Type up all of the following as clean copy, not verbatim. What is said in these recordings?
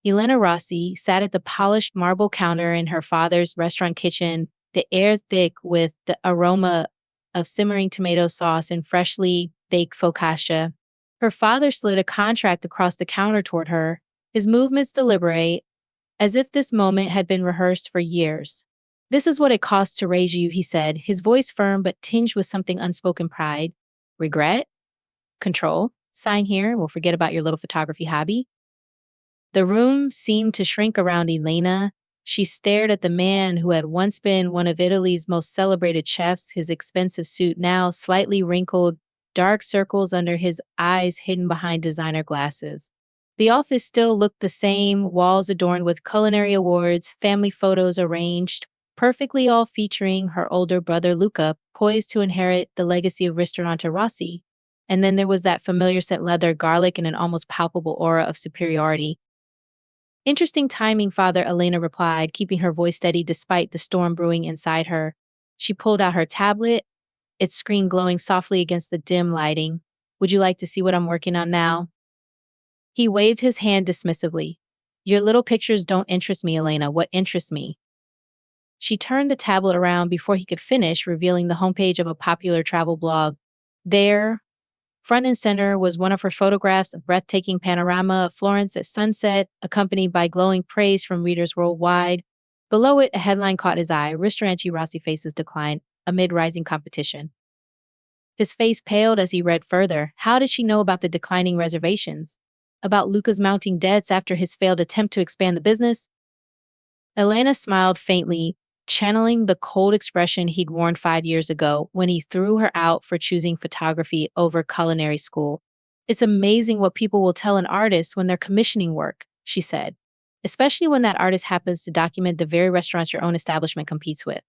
Elena Rossi sat at the polished marble counter in her father's restaurant kitchen, the air thick with the aroma of simmering tomato sauce and freshly baked focaccia. Her father slid a contract across the counter toward her, his movements deliberate, as if this moment had been rehearsed for years. "This is what it costs to raise you," he said, his voice firm but tinged with something unspoken pride. "Regret? Control? Sign here, we'll forget about your little photography hobby." The room seemed to shrink around Elena. She stared at the man who had once been one of Italy's most celebrated chefs, his expensive suit now slightly wrinkled, dark circles under his eyes hidden behind designer glasses. The office still looked the same, walls adorned with culinary awards, family photos arranged, perfectly all featuring her older brother Luca, poised to inherit the legacy of Ristorante Rossi. And then there was that familiar scent leather, garlic, and an almost palpable aura of superiority. "Interesting timing, Father," Elena replied, keeping her voice steady despite the storm brewing inside her. She pulled out her tablet, its screen glowing softly against the dim lighting. "Would you like to see what I'm working on now?" He waved his hand dismissively. "Your little pictures don't interest me, Elena. What interests me?" She turned the tablet around before he could finish, revealing the homepage of a popular travel blog. There, front and center, was one of her photographs, a breathtaking panorama of Florence at sunset, accompanied by glowing praise from readers worldwide. Below it, a headline caught his eye: "Ristorante Rossi faces decline amid rising competition." His face paled as he read further. How did she know about the declining reservations? About Luca's mounting debts after his failed attempt to expand the business? Elena smiled faintly, channeling the cold expression he'd worn 5 years ago when he threw her out for choosing photography over culinary school. "It's amazing what people will tell an artist when they're commissioning work," she said, "especially when that artist happens to document the very restaurants your own establishment competes with."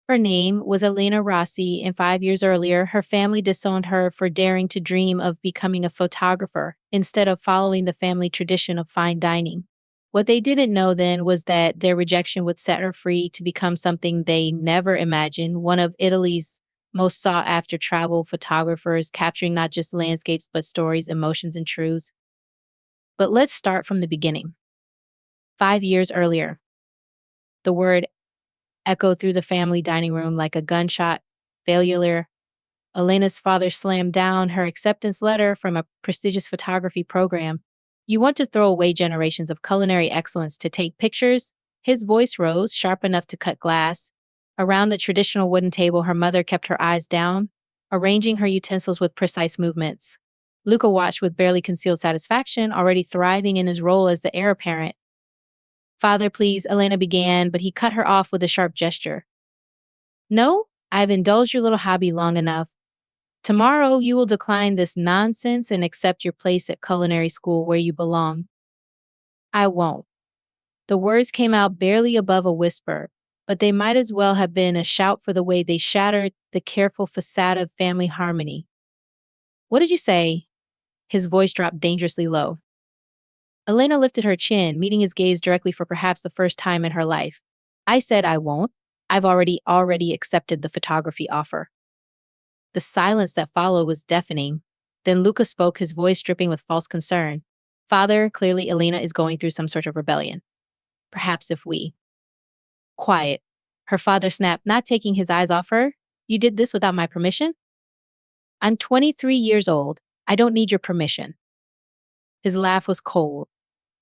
Her name was Elena Rossi, and 5 years earlier, her family disowned her for daring to dream of becoming a photographer instead of following the family tradition of fine dining. What they didn't know then was that their rejection would set her free to become something they never imagined, one of Italy's most sought after travel photographers, capturing not just landscapes, but stories, emotions, and truths. But let's start from the beginning. 5 years earlier, the word echoed through the family dining room like a gunshot. Failure. Elena's father slammed down her acceptance letter from a prestigious photography program. "You want to throw away generations of culinary excellence to take pictures?" His voice rose, sharp enough to cut glass. Around the traditional wooden table, her mother kept her eyes down, arranging her utensils with precise movements. Luca watched with barely concealed satisfaction, already thriving in his role as the heir apparent. "Father, please," Elena began, but he cut her off with a sharp gesture. "No, I've indulged your little hobby long enough. Tomorrow you will decline this nonsense and accept your place at culinary school where you belong." "I won't." The words came out barely above a whisper, but they might as well have been a shout for the way they shattered the careful facade of family harmony. "What did you say?" His voice dropped dangerously low. Elena lifted her chin, meeting his gaze directly for perhaps the first time in her life. "I said I won't. I've already accepted the photography offer." The silence that followed was deafening. Then Luca spoke, his voice dripping with false concern. "Father, clearly Elena is going through some sort of rebellion. Perhaps if we—" "Quiet." Her father snapped, not taking his eyes off her. "You did this without my permission?" "I'm 23 years old. I don't need your permission." His laugh was cold.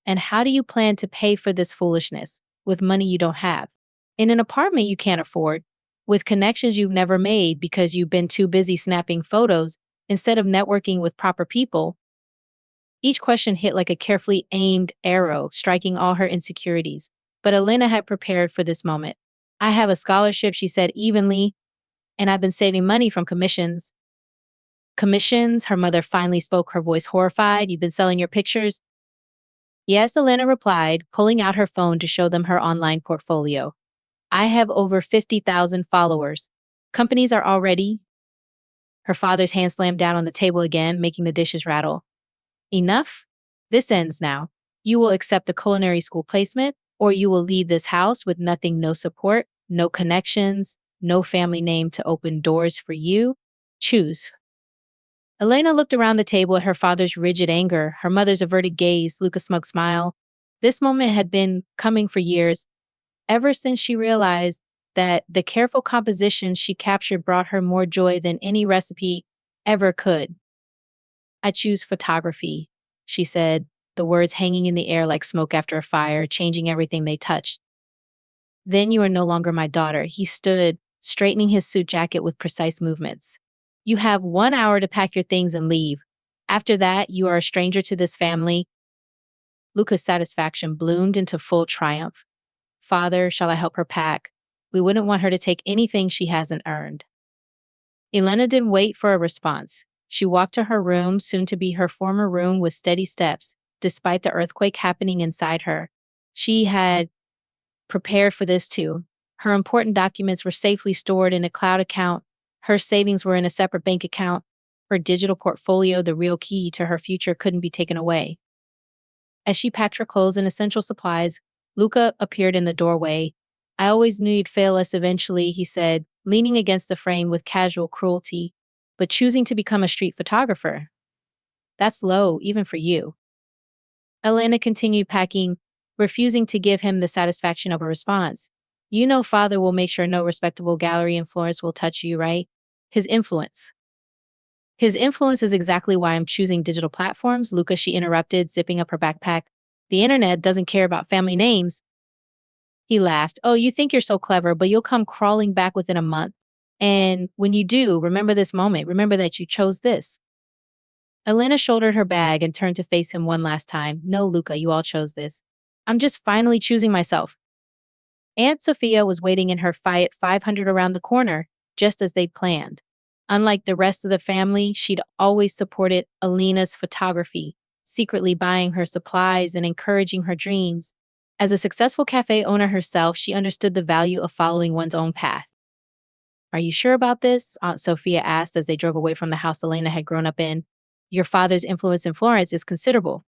"And how do you plan to pay for this foolishness? With money you don't have. In an apartment you can't afford. With connections you've never made because you've been too busy snapping photos instead of networking with proper people." Each question hit like a carefully aimed arrow, striking all her insecurities. But Elena had prepared for this moment. "I have a scholarship," she said evenly, "and I've been saving money from commissions." "Commissions?" Her mother finally spoke, her voice horrified. "You've been selling your pictures?" "Yes," Elena replied, pulling out her phone to show them her online portfolio. "I have over 50,000 followers. Companies are already—" Her father's hand slammed down on the table again, making the dishes rattle. "Enough? This ends now. You will accept the culinary school placement, or you will leave this house with nothing, no support, no connections, no family name to open doors for you. Choose." Elena looked around the table at her father's rigid anger, her mother's averted gaze, Luca's smug smile. This moment had been coming for years, ever since she realized that the careful composition she captured brought her more joy than any recipe ever could. I choose photography, she said, the words hanging in the air like smoke after a fire, changing everything they touched. Then you are no longer my daughter. He stood, straightening his suit jacket with precise movements. You have 1 hour to pack your things and leave. After that, you are a stranger to this family. Luca's satisfaction bloomed into full triumph. Father, shall I help her pack? We wouldn't want her to take anything she hasn't earned. Elena didn't wait for a response. She walked to her room, soon to be her former room, with steady steps, despite the earthquake happening inside her. She had prepared for this too. Her important documents were safely stored in a cloud account. Her savings were in a separate bank account. Her digital portfolio, the real key to her future, couldn't be taken away. As she packed her clothes and essential supplies, Luca appeared in the doorway. I always knew you'd fail us eventually, he said, leaning against the frame with casual cruelty, but choosing to become a street photographer. That's low, even for you. Elena continued packing, refusing to give him the satisfaction of a response. You know father will make sure no respectable gallery in Florence will touch you, right? His influence. His influence is exactly why I'm choosing digital platforms, Luca, she interrupted, zipping up her backpack. The internet doesn't care about family names. He laughed. Oh, you think you're so clever, but you'll come crawling back within a month. And when you do, remember this moment. Remember that you chose this. Elena shouldered her bag and turned to face him one last time. No, Luca, you all chose this. I'm just finally choosing myself. Aunt Sophia was waiting in her Fiat 500 around the corner, just as they'd planned. Unlike the rest of the family, she'd always supported Elena's photography, secretly buying her supplies and encouraging her dreams. As a successful cafe owner herself, she understood the value of following one's own path. Are you sure about this? Aunt Sophia asked as they drove away from the house Elena had grown up in. Your father's influence in Florence is considerable.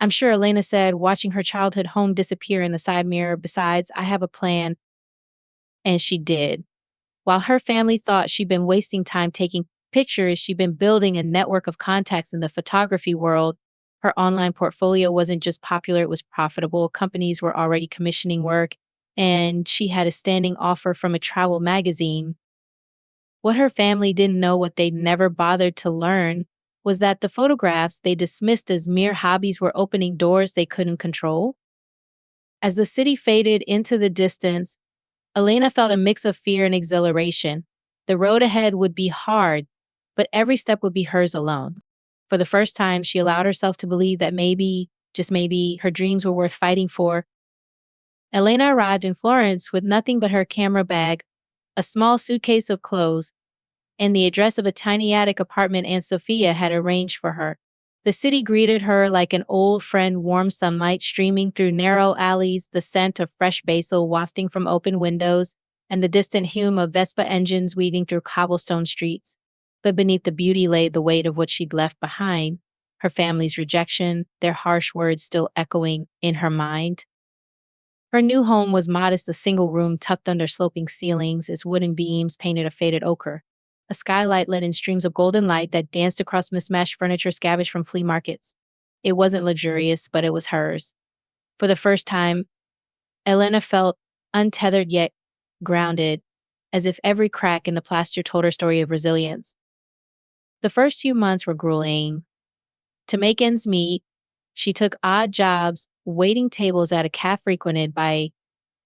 I'm sure, Elena said, watching her childhood home disappear in the side mirror. Besides, I have a plan. And she did. While her family thought she'd been wasting time taking pictures, she'd been building a network of contacts in the photography world. Her online portfolio wasn't just popular, it was profitable. Companies were already commissioning work, and she had a standing offer from a travel magazine. What her family didn't know, what they'd never bothered to learn, was that the photographs they dismissed as mere hobbies were opening doors they couldn't control. As the city faded into the distance, Elena felt a mix of fear and exhilaration. The road ahead would be hard, but every step would be hers alone. For the first time, she allowed herself to believe that maybe, just maybe, her dreams were worth fighting for. Elena arrived in Florence with nothing but her camera bag, a small suitcase of clothes, and the address of a tiny attic apartment Aunt Sophia had arranged for her. The city greeted her like an old friend, warm sunlight streaming through narrow alleys, the scent of fresh basil wafting from open windows, and the distant hum of Vespa engines weaving through cobblestone streets. But beneath the beauty lay the weight of what she'd left behind, her family's rejection, their harsh words still echoing in her mind. Her new home was modest, a single room tucked under sloping ceilings, its wooden beams painted a faded ochre. A skylight let in streams of golden light that danced across mismatched furniture scavenged from flea markets. It wasn't luxurious, but it was hers. For the first time, Elena felt untethered yet grounded, as if every crack in the plaster told her story of resilience. The first few months were grueling. To make ends meet, she took odd jobs, waiting tables at a cafe frequented by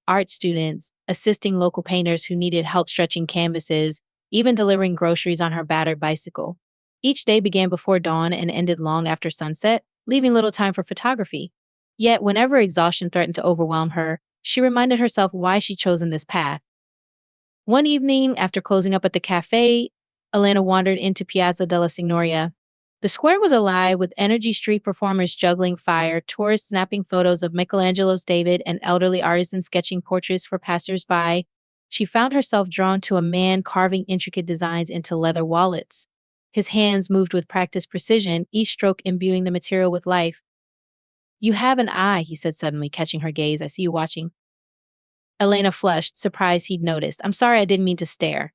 art students, assisting local painters who needed help stretching canvases, even delivering groceries on her battered bicycle. Each day began before dawn and ended long after sunset, leaving little time for photography. Yet, whenever exhaustion threatened to overwhelm her, she reminded herself why she'd chosen this path. One evening, after closing up at the cafe, Elena wandered into Piazza della Signoria. The square was alive with energy street performers juggling fire, tourists snapping photos of Michelangelo's David, and elderly artisans sketching portraits for passers-by. She found herself drawn to a man carving intricate designs into leather wallets. His hands moved with practiced precision, each stroke imbuing the material with life. You have an eye, he said suddenly, catching her gaze. I see you watching. Elena flushed, surprised he'd noticed. I'm sorry, I didn't mean to stare.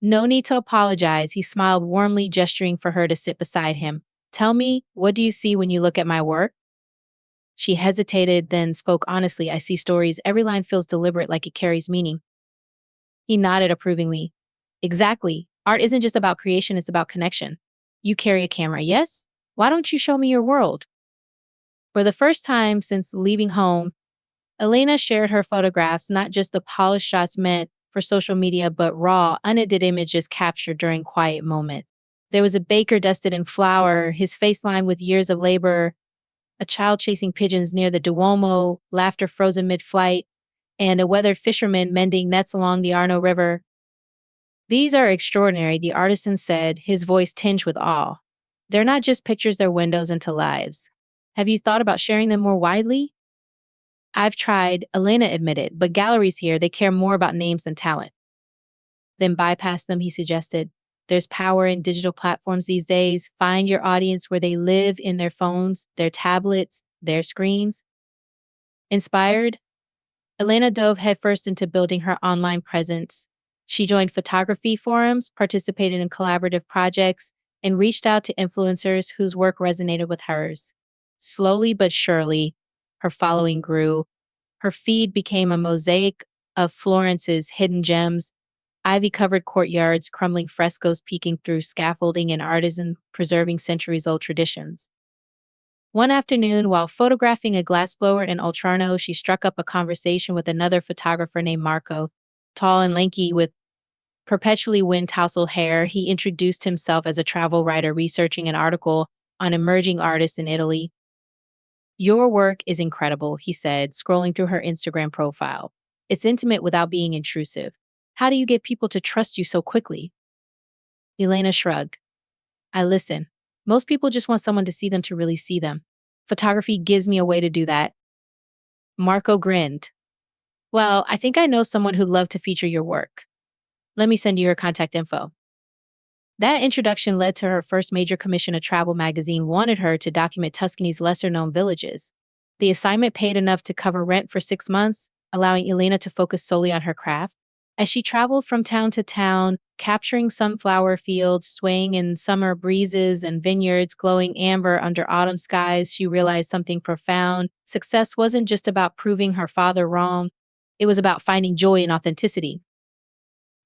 No need to apologize, he smiled warmly, gesturing for her to sit beside him. Tell me, what do you see when you look at my work? She hesitated, then spoke honestly. I see stories. Every line feels deliberate, like it carries meaning. He nodded approvingly. Exactly. Art isn't just about creation, it's about connection. You carry a camera, yes? Why don't you show me your world? For the first time since leaving home, Elena shared her photographs, not just the polished shots meant for social media, but raw, unedited images captured during quiet moments. There was a baker dusted in flour, his face lined with years of labor, a child chasing pigeons near the Duomo, laughter frozen mid flight, and a weathered fisherman mending nets along the Arno River. These are extraordinary, the artisan said, his voice tinged with awe. They're not just pictures, they're windows into lives. Have you thought about sharing them more widely? I've tried, Elena admitted, but galleries here, they care more about names than talent. Then bypass them, he suggested. There's power in digital platforms these days. Find your audience where they live in their phones, their tablets, their screens. Inspired, Elena dove headfirst into building her online presence. She joined photography forums, participated in collaborative projects, and reached out to influencers whose work resonated with hers. Slowly but surely, her following grew. Her feed became a mosaic of Florence's hidden gems, ivy-covered courtyards, crumbling frescoes peeking through scaffolding, and artisans preserving centuries-old traditions. One afternoon, while photographing a glassblower in Oltrarno, she struck up a conversation with another photographer named Marco. Tall and lanky with perpetually wind-tousled hair, he introduced himself as a travel writer researching an article on emerging artists in Italy. Your work is incredible, he said, scrolling through her Instagram profile. It's intimate without being intrusive. How do you get people to trust you so quickly? Elena shrugged. I listen. Most people just want someone to see them to really see them. Photography gives me a way to do that. Marco grinned. Well, I think I know someone who'd love to feature your work. Let me send you her contact info. That introduction led to her first major commission. A travel magazine wanted her to document Tuscany's lesser-known villages. The assignment paid enough to cover rent for 6 months, allowing Elena to focus solely on her craft. As she traveled from town to town, capturing sunflower fields, swaying in summer breezes, and vineyards glowing amber under autumn skies, she realized something profound. Success wasn't just about proving her father wrong. It was about finding joy in authenticity.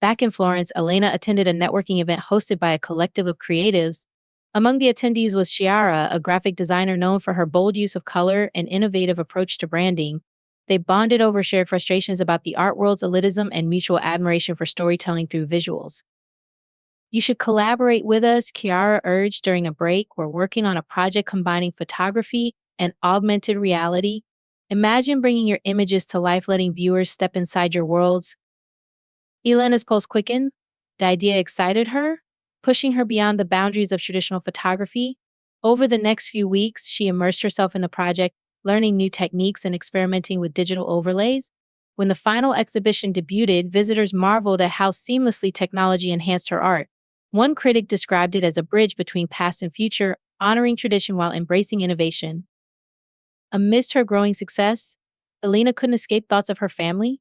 Back in Florence, Elena attended a networking event hosted by a collective of creatives. Among the attendees was Chiara, a graphic designer known for her bold use of color and innovative approach to branding. They bonded over shared frustrations about the art world's elitism and mutual admiration for storytelling through visuals. You should collaborate with us, Chiara urged during a break. We're working on a project combining photography and augmented reality. Imagine bringing your images to life, letting viewers step inside your worlds. Elena's pulse quickened. The idea excited her, pushing her beyond the boundaries of traditional photography. Over the next few weeks, she immersed herself in the project, learning new techniques and experimenting with digital overlays. When the final exhibition debuted, visitors marveled at how seamlessly technology enhanced her art. One critic described it as a bridge between past and future, honoring tradition while embracing innovation. Amidst her growing success, Elena couldn't escape thoughts of her family.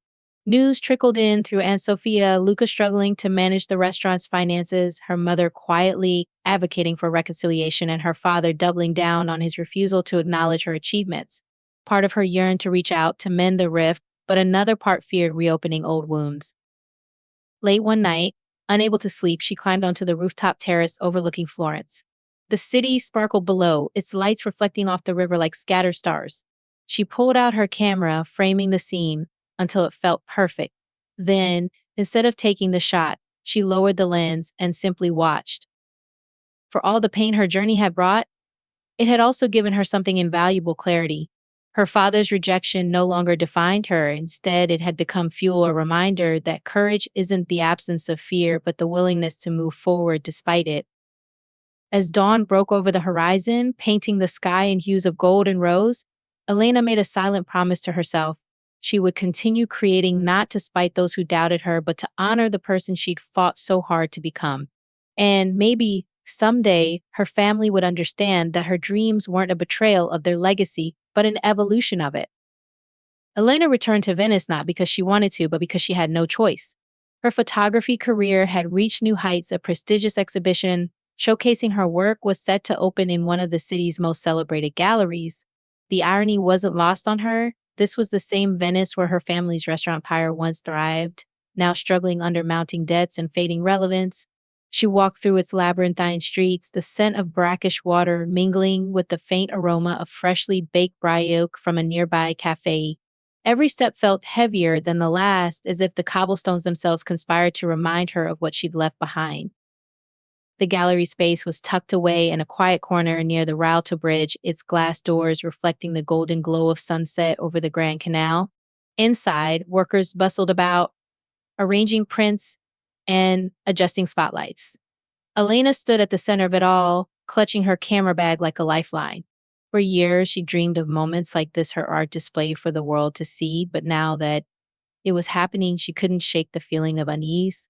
News trickled in through Aunt Sophia, Luca struggling to manage the restaurant's finances, her mother quietly advocating for reconciliation, and her father doubling down on his refusal to acknowledge her achievements. Part of her yearned to reach out to mend the rift, but another part feared reopening old wounds. Late one night, unable to sleep, she climbed onto the rooftop terrace overlooking Florence. The city sparkled below, its lights reflecting off the river like scattered stars. She pulled out her camera, framing the scene until it felt perfect. Then, instead of taking the shot, she lowered the lens and simply watched. For all the pain her journey had brought, it had also given her something invaluable: clarity. Her father's rejection no longer defined her. Instead, it had become fuel, a reminder that courage isn't the absence of fear, but the willingness to move forward despite it. As dawn broke over the horizon, painting the sky in hues of gold and rose, Elena made a silent promise to herself. She would continue creating, not to spite those who doubted her, but to honor the person she'd fought so hard to become. And maybe someday her family would understand that her dreams weren't a betrayal of their legacy, but an evolution of it. Elena returned to Venice not because she wanted to, but because she had no choice. Her photography career had reached new heights. A prestigious exhibition showcasing her work was set to open in one of the city's most celebrated galleries. The irony wasn't lost on her. This was the same Venice where her family's restaurant empire once thrived, now struggling under mounting debts and fading relevance. She walked through its labyrinthine streets, the scent of brackish water mingling with the faint aroma of freshly baked brioche from a nearby cafe. Every step felt heavier than the last, as if the cobblestones themselves conspired to remind her of what she'd left behind. The gallery space was tucked away in a quiet corner near the Rialto Bridge, its glass doors reflecting the golden glow of sunset over the Grand Canal. Inside, workers bustled about, arranging prints and adjusting spotlights. Elena stood at the center of it all, clutching her camera bag like a lifeline. For years, she dreamed of moments like this, her art displayed for the world to see, but now that it was happening, she couldn't shake the feeling of unease.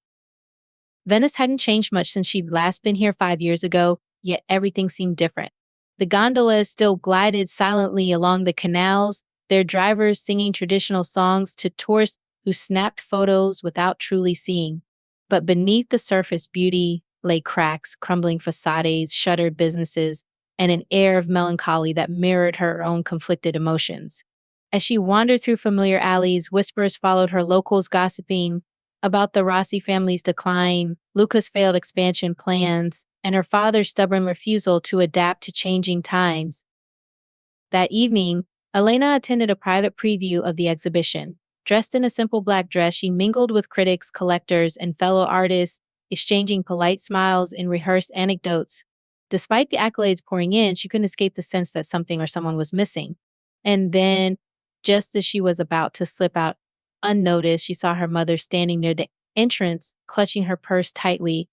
Venice hadn't changed much since she'd last been here 5 years ago, yet everything seemed different. The gondolas still glided silently along the canals, their drivers singing traditional songs to tourists who snapped photos without truly seeing. But beneath the surface beauty lay cracks, crumbling facades, shuttered businesses, and an air of melancholy that mirrored her own conflicted emotions. As she wandered through familiar alleys, whispers followed her, locals gossiping about the Rossi family's decline, Luca's failed expansion plans, and her father's stubborn refusal to adapt to changing times. That evening, Elena attended a private preview of the exhibition. Dressed in a simple black dress, she mingled with critics, collectors, and fellow artists, exchanging polite smiles and rehearsed anecdotes. Despite the accolades pouring in, she couldn't escape the sense that something or someone was missing. And then, just as she was about to slip out unnoticed, she saw her mother standing near the entrance, clutching her purse tightly,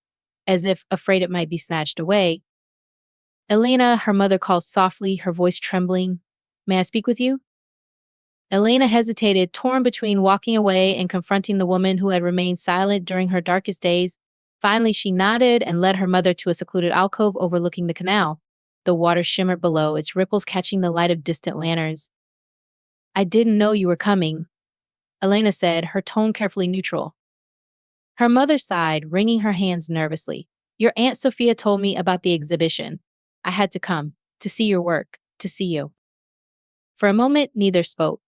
as if afraid it might be snatched away. "Elena," her mother called softly, her voice trembling. "May I speak with you?" Elena hesitated, torn between walking away and confronting the woman who had remained silent during her darkest days. Finally, she nodded and led her mother to a secluded alcove overlooking the canal. The water shimmered below, its ripples catching the light of distant lanterns. "I didn't know you were coming," Elena said, her tone carefully neutral. Her mother sighed, wringing her hands nervously. "Your Aunt Sophia told me about the exhibition. I had to come, to see your work, to see you." For a moment, neither spoke.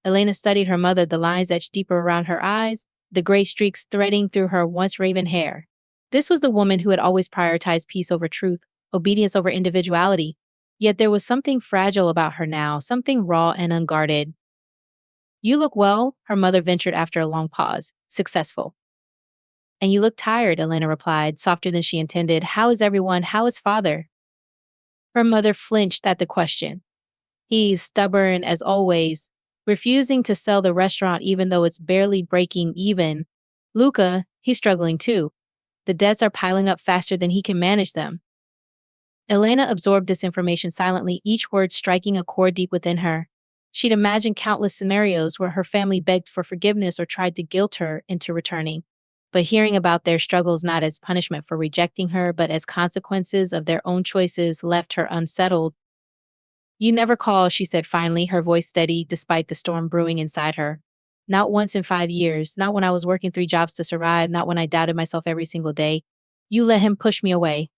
Elena studied her mother, the lines etched deeper around her eyes, the gray streaks threading through her once raven hair. This was the woman who had always prioritized peace over truth, obedience over individuality. Yet there was something fragile about her now, something raw and unguarded. "You look well," her mother ventured after a long pause. "Successful." "And you look tired," Elena replied, softer than she intended. "How is everyone? How is father?" Her mother flinched at the question. "He's stubborn as always, refusing to sell the restaurant even though it's barely breaking even. Luca, he's struggling too. The debts are piling up faster than he can manage them." Elena absorbed this information silently, each word striking a chord deep within her. She'd imagined countless scenarios where her family begged for forgiveness or tried to guilt her into returning. But hearing about their struggles not as punishment for rejecting her, but as consequences of their own choices left her unsettled. "You never call," she said finally, her voice steady despite the storm brewing inside her. "Not once in 5 years, not when I was working 3 jobs to survive, not when I doubted myself every single day. You let him push me away."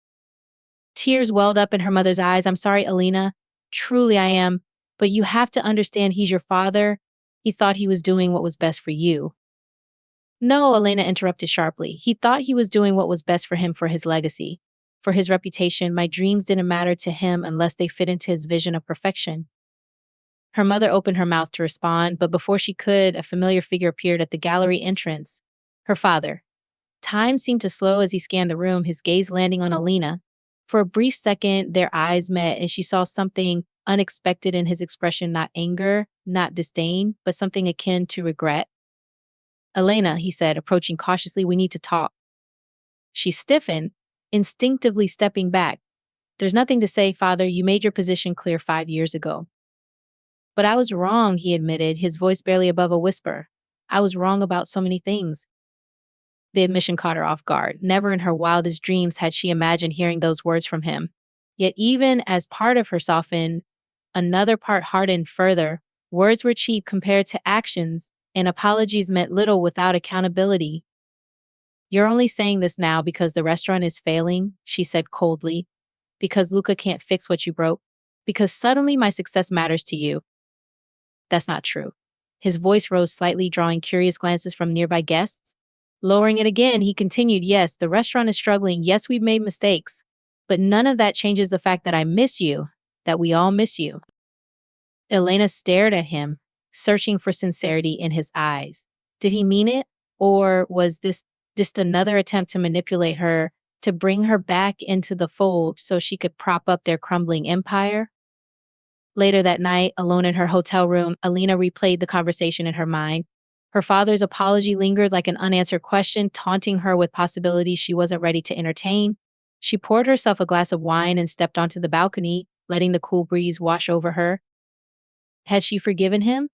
Tears welled up in her mother's eyes. "I'm sorry, Elena. Truly I am. But you have to understand he's your father. He thought he was doing what was best for you." "No," Elena interrupted sharply. "He thought he was doing what was best for him, for his legacy, for his reputation. My dreams didn't matter to him unless they fit into his vision of perfection." Her mother opened her mouth to respond, but before she could, a familiar figure appeared at the gallery entrance. Her father. Time seemed to slow as he scanned the room, his gaze landing on Elena. For a brief second, their eyes met, and she saw something unexpected in his expression, not anger, not disdain, but something akin to regret. "Elena," he said, approaching cautiously, "we need to talk." She stiffened, instinctively stepping back. "There's nothing to say, father. You made your position clear 5 years ago." "But I was wrong," he admitted, his voice barely above a whisper. "I was wrong about so many things." The admission caught her off guard. Never in her wildest dreams had she imagined hearing those words from him. Yet even as part of her softened, another part hardened further. Words were cheap compared to actions, and apologies meant little without accountability. "You're only saying this now because the restaurant is failing," she said coldly. "Because Luca can't fix what you broke." because suddenly my success matters to you. That's not true. His voice rose slightly, drawing curious glances from nearby guests. Lowering it again, he continued, yes, the restaurant is struggling. Yes, we've made mistakes. But none of that changes the fact that I miss you, that we all miss you. Elena stared at him, searching for sincerity in his eyes. Did he mean it? Or was this just another attempt to manipulate her, to bring her back into the fold so she could prop up their crumbling empire? Later that night, alone in her hotel room, Elena replayed the conversation in her mind. Her father's apology lingered like an unanswered question, taunting her with possibilities she wasn't ready to entertain. She poured herself a glass of wine and stepped onto the balcony, letting the cool breeze wash over her. Had she forgiven him?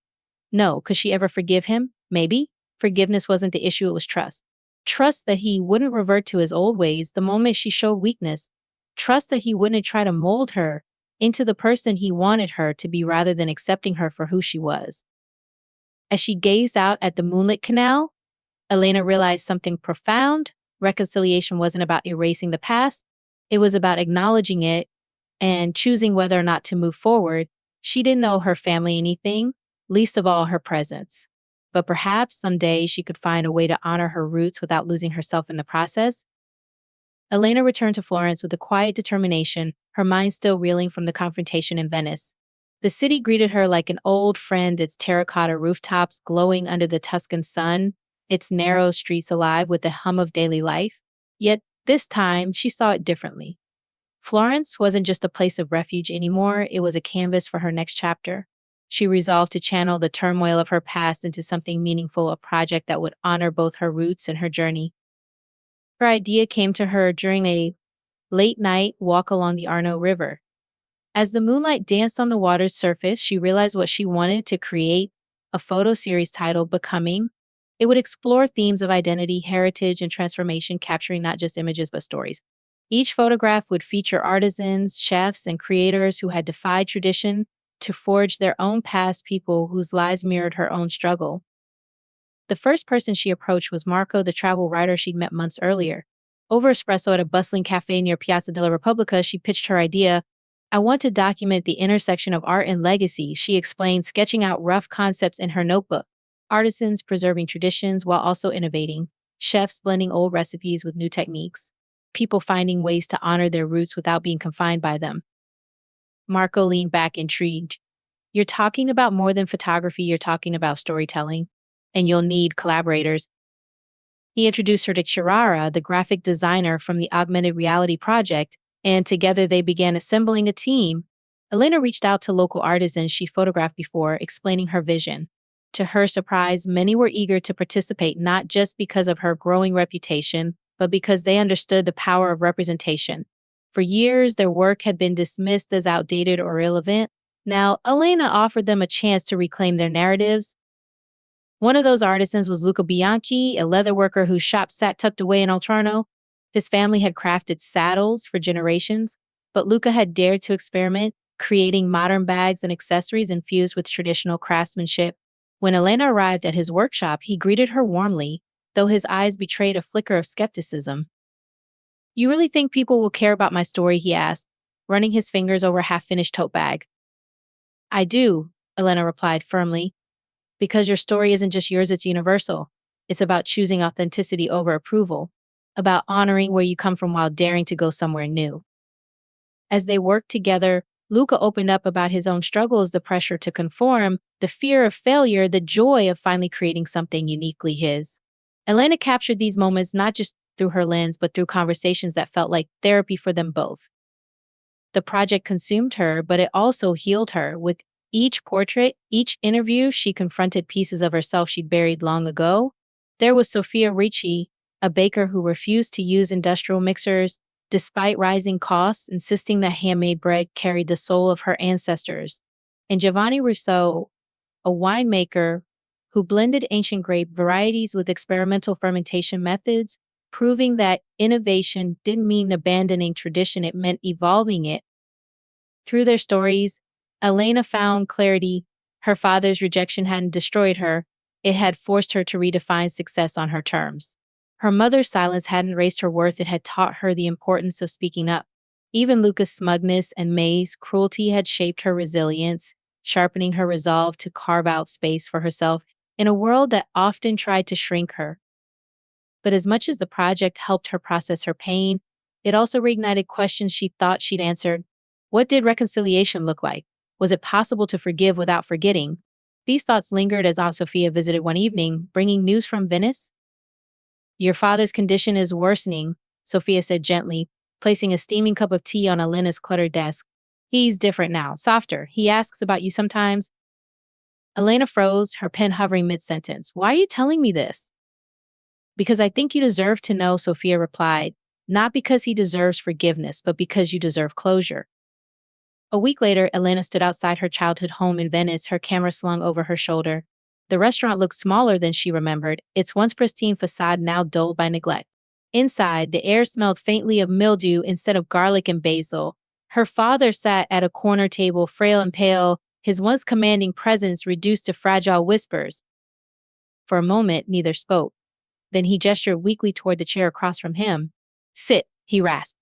No. Could she ever forgive him? Maybe. Forgiveness wasn't the issue, it was trust. Trust that he wouldn't revert to his old ways the moment she showed weakness. Trust that he wouldn't try to mold her into the person he wanted her to be rather than accepting her for who she was. As she gazed out at the moonlit canal, Elena realized something profound. Reconciliation wasn't about erasing the past, it was about acknowledging it and choosing whether or not to move forward. She didn't owe her family anything, least of all her presence. But perhaps someday she could find a way to honor her roots without losing herself in the process. Elena returned to Florence with a quiet determination, her mind still reeling from the confrontation in Venice. The city greeted her like an old friend, its terracotta rooftops glowing under the Tuscan sun, its narrow streets alive with the hum of daily life. Yet this time, she saw it differently. Florence wasn't just a place of refuge anymore, it was a canvas for her next chapter. She resolved to channel the turmoil of her past into something meaningful, a project that would honor both her roots and her journey. Her idea came to her during a late night walk along the Arno River. As the moonlight danced on the water's surface, she realized what she wanted to create, a photo series titled Becoming. It would explore themes of identity, heritage, and transformation, capturing not just images but stories. Each photograph would feature artisans, chefs, and creators who had defied tradition to forge their own paths, people whose lives mirrored her own struggle. The first person she approached was Marco, the travel writer she'd met months earlier. Over espresso at a bustling cafe near Piazza della Repubblica, she pitched her idea. I want to document the intersection of art and legacy, she explained, sketching out rough concepts in her notebook. Artisans preserving traditions while also innovating, chefs blending old recipes with new techniques, people finding ways to honor their roots without being confined by them. Marco leaned back, intrigued. You're talking about more than photography, you're talking about storytelling, and you'll need collaborators. He introduced her to Chirara, the graphic designer from the augmented reality project, and together they began assembling a team. Elena reached out to local artisans she photographed before, explaining her vision. To her surprise, many were eager to participate, not just because of her growing reputation, but because they understood the power of representation. For years, their work had been dismissed as outdated or irrelevant. Now, Elena offered them a chance to reclaim their narratives. One of those artisans was Luca Bianchi, a leather worker whose shop sat tucked away in Oltrarno. His family had crafted saddles for generations, but Luca had dared to experiment, creating modern bags and accessories infused with traditional craftsmanship. When Elena arrived at his workshop, he greeted her warmly, though his eyes betrayed a flicker of skepticism. You really think people will care about my story? He asked, running his fingers over a half-finished tote bag. I do, Elena replied firmly, because your story isn't just yours, it's universal. It's about choosing authenticity over approval, about honoring where you come from while daring to go somewhere new. As they worked together, Luca opened up about his own struggles, the pressure to conform, the fear of failure, the joy of finally creating something uniquely his. Elena captured these moments not just through her lens, but through conversations that felt like therapy for them both. The project consumed her, but it also healed her. With each portrait, each interview, she confronted pieces of herself she'd buried long ago. There was Sofia Ricci, a baker who refused to use industrial mixers, despite rising costs, insisting that handmade bread carried the soul of her ancestors. And Giovanni Rousseau, a winemaker who blended ancient grape varieties with experimental fermentation methods, proving that innovation didn't mean abandoning tradition, it meant evolving it. Through their stories, Elena found clarity. Her father's rejection hadn't destroyed her. It had forced her to redefine success on her terms. Her mother's silence hadn't raised her worth. It had taught her the importance of speaking up. Even Luca's smugness and May's cruelty had shaped her resilience, sharpening her resolve to carve out space for herself in a world that often tried to shrink her. But as much as the project helped her process her pain, it also reignited questions she thought she'd answered. What did reconciliation look like? Was it possible to forgive without forgetting? These thoughts lingered as Aunt Sophia visited one evening, bringing news from Venice. Your father's condition is worsening, Sophia said gently, placing a steaming cup of tea on Elena's cluttered desk. He's different now, softer. He asks about you sometimes. Elena froze, her pen hovering mid-sentence. Why are you telling me this? Because I think you deserve to know, Sophia replied, not because he deserves forgiveness, but because you deserve closure. A week later, Elena stood outside her childhood home in Venice, her camera slung over her shoulder. The restaurant looked smaller than she remembered, its once pristine facade now dulled by neglect. Inside, the air smelled faintly of mildew instead of garlic and basil. Her father sat at a corner table, frail and pale, his once commanding presence reduced to fragile whispers. For a moment, neither spoke. Then he gestured weakly toward the chair across from him. Sit, he rasped.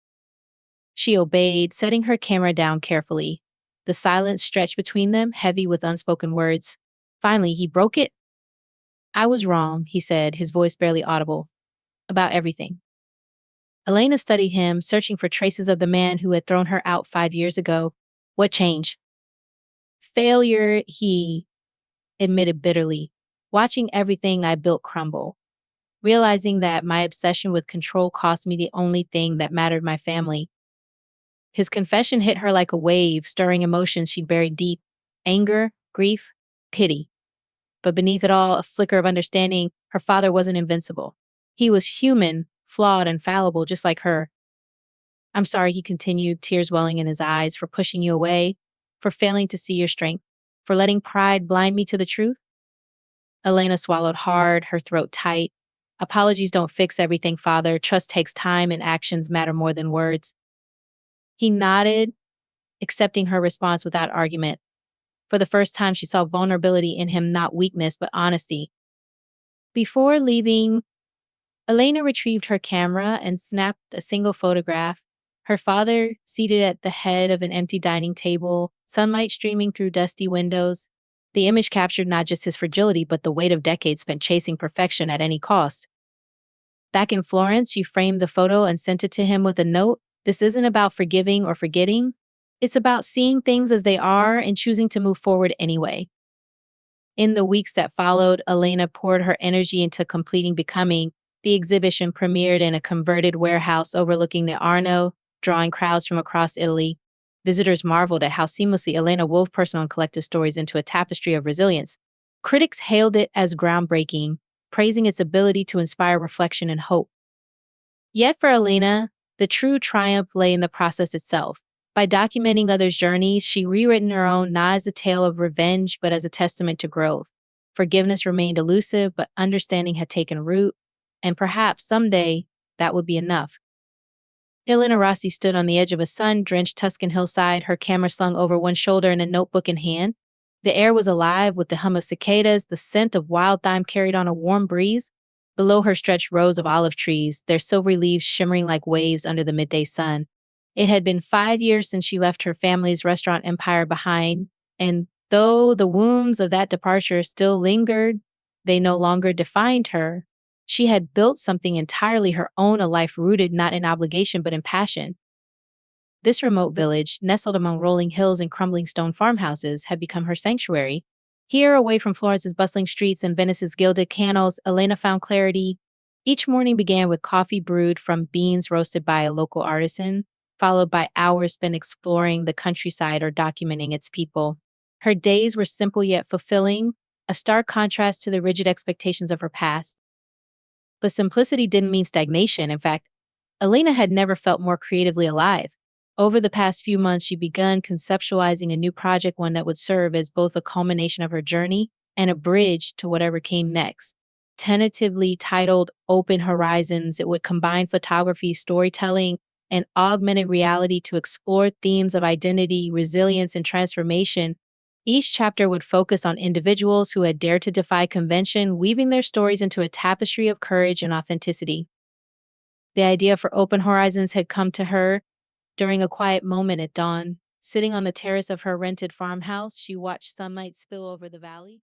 She obeyed, setting her camera down carefully. The silence stretched between them, heavy with unspoken words. Finally, he broke it. I was wrong, he said, his voice barely audible. About everything. Elena studied him, searching for traces of the man who had thrown her out 5 years ago. What changed? Failure, he admitted bitterly, watching everything I built crumble. Realizing that my obsession with control cost me the only thing that mattered, my family. His confession hit her like a wave, stirring emotions she'd buried deep. Anger, grief, pity. But beneath it all, a flicker of understanding, her father wasn't invincible. He was human, flawed and fallible, just like her. I'm sorry, he continued, tears welling in his eyes, for pushing you away, for failing to see your strength, for letting pride blind me to the truth. Elena swallowed hard, her throat tight. Apologies don't fix everything, father. Trust takes time and actions matter more than words. He nodded, accepting her response without argument. For the first time, she saw vulnerability in him, not weakness, but honesty. Before leaving, Elena retrieved her camera and snapped a single photograph. Her father, seated at the head of an empty dining table, sunlight streaming through dusty windows. The image captured not just his fragility, but the weight of decades spent chasing perfection at any cost. Back in Florence, she framed the photo and sent it to him with a note. This isn't about forgiving or forgetting. It's about seeing things as they are and choosing to move forward anyway. In the weeks that followed, Elena poured her energy into completing Becoming. The exhibition premiered in a converted warehouse overlooking the Arno, drawing crowds from across Italy. Visitors marveled at how seamlessly Elena wove personal and collective stories into a tapestry of resilience. Critics hailed it as groundbreaking, praising its ability to inspire reflection and hope. Yet for Elena, the true triumph lay in the process itself. By documenting others' journeys, she rewritten her own not as a tale of revenge, but as a testament to growth. Forgiveness remained elusive, but understanding had taken root, and perhaps someday that would be enough. Elena Rossi stood on the edge of a sun-drenched Tuscan hillside, her camera slung over one shoulder and a notebook in hand. The air was alive with the hum of cicadas, the scent of wild thyme carried on a warm breeze. Below her stretched rows of olive trees, their silvery leaves shimmering like waves under the midday sun. It had been 5 years since she left her family's restaurant empire behind, and though the wounds of that departure still lingered, they no longer defined her. She had built something entirely her own, a life rooted not in obligation but in passion. This remote village, nestled among rolling hills and crumbling stone farmhouses, had become her sanctuary. Here, away from Florence's bustling streets and Venice's gilded canals, Elena found clarity. Each morning began with coffee brewed from beans roasted by a local artisan, followed by hours spent exploring the countryside or documenting its people. Her days were simple yet fulfilling, a stark contrast to the rigid expectations of her past. But simplicity didn't mean stagnation. In fact, Elena had never felt more creatively alive. Over the past few months, she'd begun conceptualizing a new project, one that would serve as both a culmination of her journey and a bridge to whatever came next. Tentatively titled Open Horizons, it would combine photography, storytelling, and augmented reality to explore themes of identity, resilience, and transformation. Each chapter would focus on individuals who had dared to defy convention, weaving their stories into a tapestry of courage and authenticity. The idea for Open Horizons had come to her During a quiet moment at dawn, sitting on the terrace of her rented farmhouse, she watched sunlight spill over the valley.